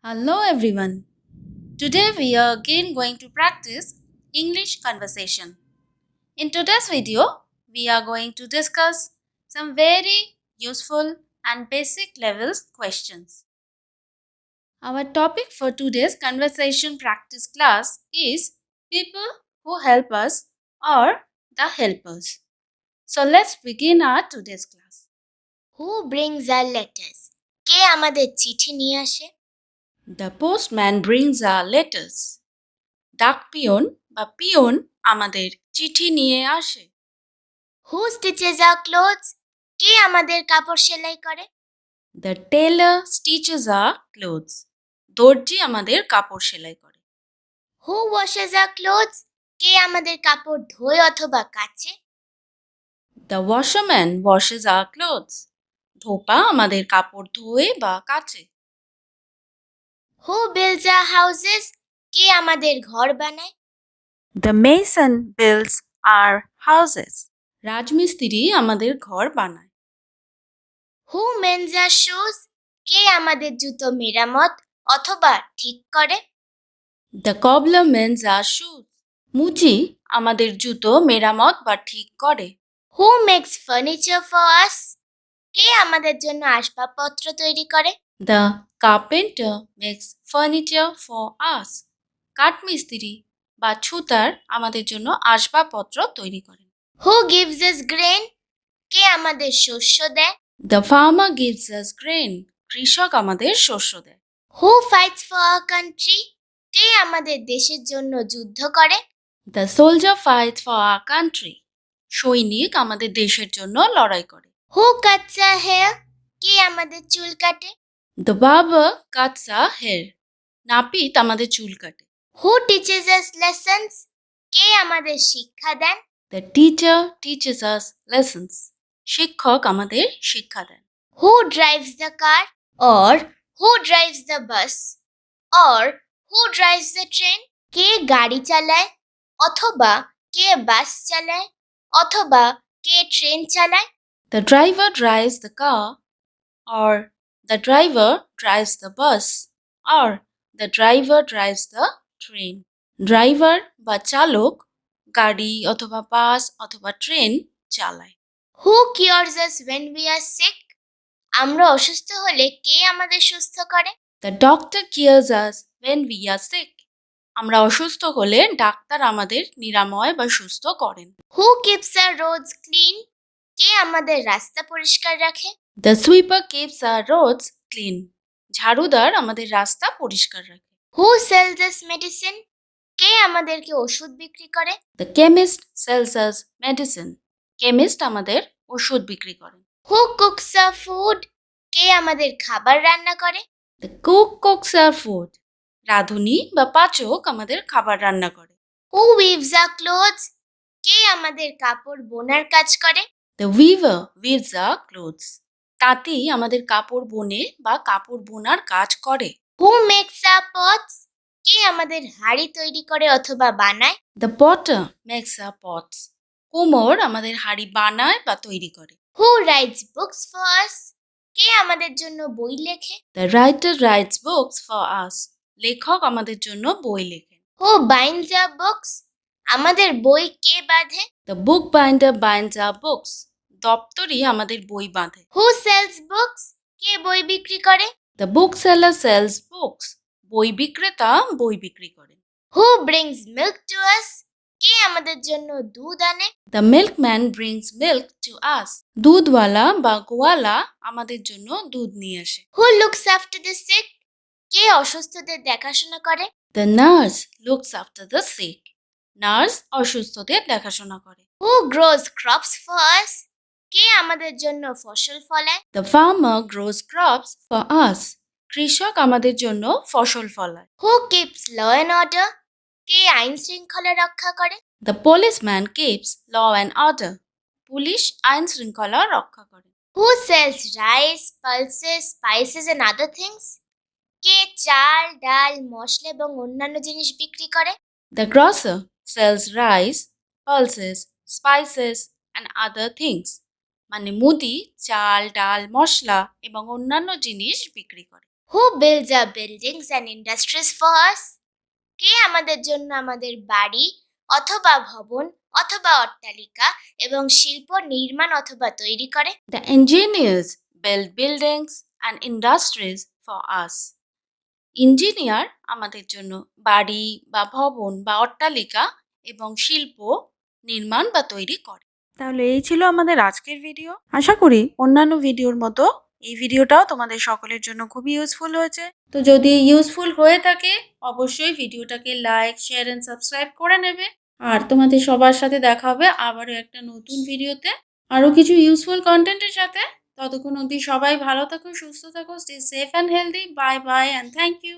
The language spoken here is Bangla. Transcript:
Hello everyone. Today we are again going to practice English conversation. In today's video, we are going to discuss some very useful and basic levels questions. Our topic for today's conversation practice class is people who help us or the helpers. So let's begin our today's class. Who brings our letters? কে আমাদের চিঠি নিয়ে আসে? The postman brings our letters. ডাক পিয়ন বা পিয়ন আমাদের চিঠি নিয়ে আসে। Who stitches our clothes? কে আমাদের কাপড় সেলাই করে? The tailor stitches our clothes. দর্জি আমাদের কাপড় সেলাই করে। Who washes our clothes? কে আমাদের কাপড় ধোয় অথবা কাচে? The washerman washes our clothes. ধোপা আমাদের কাপড় ধোয়ে বা কাচে। Who builds our houses? কে আমাদের ঘর বানায়? The mason builds our houses. রাজমিস্ত্রি আমাদের ঘর বানায়। Who mends our shoes? কে আমাদের জুতো মেরামত অথবা ঠিক করে? The cobbler mends our shoes. মুচি আমাদের জুতো মেরামত বা ঠিক করে। Who makes furniture for us? কে আমাদের জন্য আসবাবপত্র তৈরি করে? The carpenter makes furniture for us. কাঠমিস্ত্রি বা ছুতার আমাদের জন্য আসবাবপত্র তৈরি করেন। Who gives us grain? কে আমাদের শস্য দেয়? The farmer gives us grain. কৃষক আমাদের শস্য দেয়। Who fights for our country? কে আমাদের দেশের জন্য যুদ্ধ করে? The soldier fights for our country. সৈনিক আমাদের দেশের জন্য লড়াই করে। Who cuts our hair? কে আমাদের চুল কাটে? The barber cuts our hair. নাপিত আমাদের চুল কাটে। Who teaches us lessons? কে আমাদের শিক্ষা দেন? The teacher teaches us lessons. শিক্ষক আমাদের শিক্ষা দেন। Who drives the car? Or who drives the bus? Or who drives the train? কে গাড়ি চালায়? অথবা কে বাস চালায়? অথবা কে ট্রেন চালায়? The driver drives the car, or the driver drives the bus, or the driver drives the train. Driver বা চালক গাড়ি অথবা বাস অথবা ট্রেন চালায়। Who cures us when we are sick? আমরা অসুস্থ হলে কে আমাদের সুস্থ করে? The doctor cures us when we are sick. আমরা অসুস্থ হলে ডাক্তার আমাদের নিরাময় বা সুস্থ করেন। Who keeps our roads clean? কে আমাদের রাস্তা পরিষ্কার রাখে? The sweeper keeps our roads clean. ঝাড়ুদার আমাদের রাস্তা পরিষ্কার রাখে। Who sells us medicine? কে আমাদেরকে ওষুধ বিক্রি করে? The chemist sells us medicine. Chemist আমাদের ওষুধ বিক্রি করেন। Who cooks our food? কে আমাদের খাবার রান্না করে? The cook cooks our food. রাঁধুনি বা পাচক আমাদের খাবার রান্না করে। Who weaves our clothes? কে আমাদের কাপড় বোনার কাজ করে? The weaver weaves our clothes. তাঁতি আমাদের কাপড় বোনে বা কাপড় বোনার কাজ করে। Who makes our pots? কে আমাদের হাঁড়ি তৈরি করে অথবা বানায়? The potter makes our pots. কুমোর আমাদের হাঁড়ি বানায় বা তৈরি করে। Who writes books for us? কে আমাদের জন্য বই লেখে? The writer writes books for us. লেখক আমাদের জন্য বই লেখেন। Who binds our books? আমাদের বই কে বাঁধে? The bookbinder binds our books. দপ্তরি আমাদের বই বাঁধে। Who sells books? কে বই বিক্রি করে? The bookseller sells books. বই বিক্রেতা বই বিক্রি করেন। Who brings milk to us? কে আমাদের জন্য দুধ আনে? The milkman brings milk to us. দুধওয়ালা বা গোয়ালা আমাদের জন্য দুধ নিয়ে আসে। Who looks after the sick? কে অসুস্থদের দেখাশোনা করে? The nurse looks after the sick. Nurse অসুস্থদের দেখাশোনা করে। Who grows crops for us? কে আমাদের জন্য ফসল ফলায়? The farmer grows crops for us. কৃষক আমাদের জন্য ফসল ফলায়। Who keeps law and order? কে আইন শৃঙ্খলা রক্ষা করে? The policeman keeps law and order. Police আইন শৃঙ্খলা রক্ষা করে। Who sells rice, pulses, spices and other things? কে চাল, ডাল, মশলা এবং অন্যান্য জিনিস বিক্রি করে? The grocer sells rice, pulses, spices and other things. মানে মুদি চাল ডাল মশলা এবং অন্যান্য জিনিস বিক্রি করে। Who builds our buildings and industries for us? কে আমাদের জন্য আমাদের বাড়ি অথবা ভবন অথবা অট্টালিকা এবং শিল্প নির্মাণ অথবা তৈরি করে? The engineers build buildings and industries for us. Engineer আমাদের জন্য বাড়ি বা ভবন বা অট্টালিকা এবং শিল্প নির্মাণ বা তৈরি করে। তাহলে এই ছিল আমাদের আজকের ভিডিও। আশা করি অন্যান্য ভিডিওর মতো এই ভিডিওটাও তোমাদের সকলের জন্য খুবই ইউজফুল হয়েছে। তো যদি ইউজফুল হয়ে থাকে অবশ্যই ভিডিওটাকে লাইক, শেয়ার এন্ড সাবস্ক্রাইব করে নেবে। আর তোমাদের সবার সাথে দেখা হবে আবারও একটা নতুন ভিডিওতে আরও কিছু ইউজফুল কন্টেন্টের সাথে। ততক্ষণ অবধি সবাই ভালো থাকো, সুস্থ থাকো, stay safe and healthy. Bye bye and thank you.